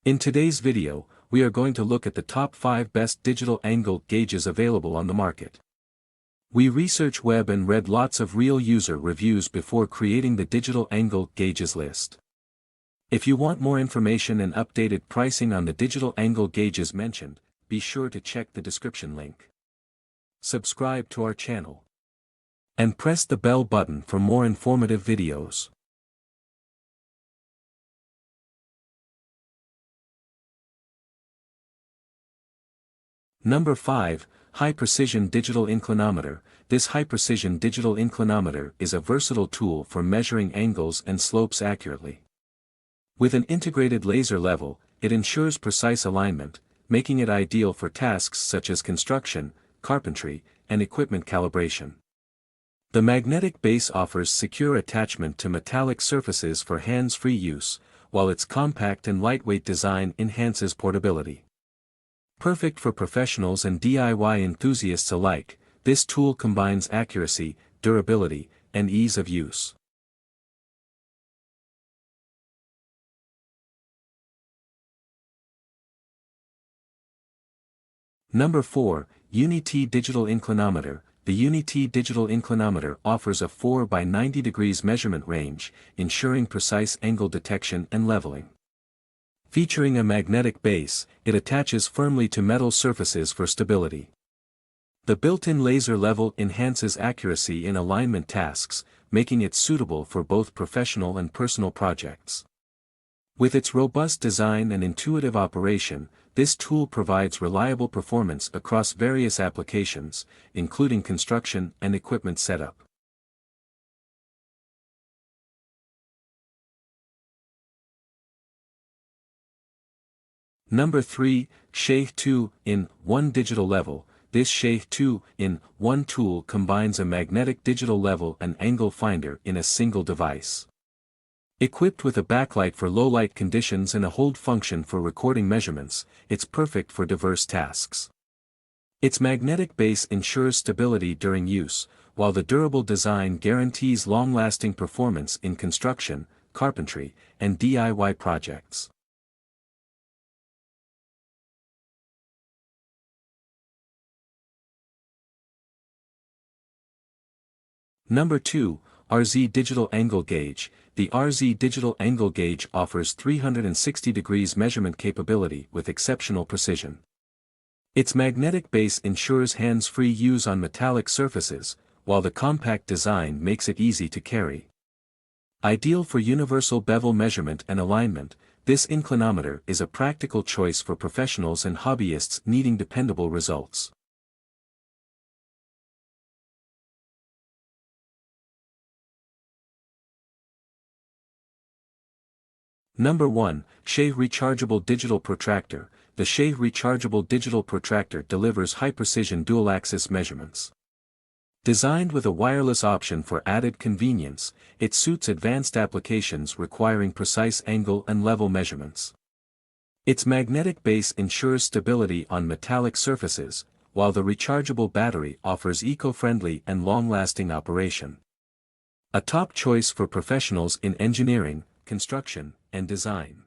In today's video, we are going to look at the top 5 best digital angle gauges available on the market. We researched web and read lots of real user reviews before creating the digital angle gauges list. If you want more information and updated pricing on the digital angle gauges mentioned, be sure to check the description link. Subscribe to our channel. And press the bell button for more informative videos. Number 5, High Precision Digital Inclinometer. This high-precision digital inclinometer is a versatile tool for measuring angles and slopes accurately. With an integrated laser level, it ensures precise alignment, making it ideal for tasks such as construction, carpentry, and equipment calibration. The magnetic base offers secure attachment to metallic surfaces for hands-free use, while its compact and lightweight design enhances portability. Perfect for professionals and DIY enthusiasts alike, this tool combines accuracy, durability, and ease of use. Number 4, UNI-T Digital Inclinometer. The UNI-T Digital Inclinometer offers a 4 by 90 degrees measurement range, ensuring precise angle detection and leveling. Featuring a magnetic base, it attaches firmly to metal surfaces for stability. The built-in laser level enhances accuracy in alignment tasks, making it suitable for both professional and personal projects. With its robust design and intuitive operation, this tool provides reliable performance across various applications, including construction and equipment setup. Number 3, SHAHE 2-in-1 Digital Level. This SHAHE 2-in-1 tool combines a magnetic digital level and angle finder in a single device. Equipped with a backlight for low-light conditions and a hold function for recording measurements, it's perfect for diverse tasks. Its magnetic base ensures stability during use, while the durable design guarantees long-lasting performance in construction, carpentry, and DIY projects. Number 2, RZ Digital Angle Gauge. The RZ Digital Angle Gauge offers 360 degrees measurement capability with exceptional precision. Its magnetic base ensures hands-free use on metallic surfaces, while the compact design makes it easy to carry. Ideal for universal bevel measurement and alignment, this inclinometer is a practical choice for professionals and hobbyists needing dependable results. Number 1, SHAHE Rechargeable Digital Protractor. The SHAHE Rechargeable Digital Protractor delivers high-precision dual-axis measurements. Designed with a wireless option for added convenience, it suits advanced applications requiring precise angle and level measurements. Its magnetic base ensures stability on metallic surfaces, while the rechargeable battery offers eco-friendly and long-lasting operation. A top choice for professionals in engineering, construction, and design.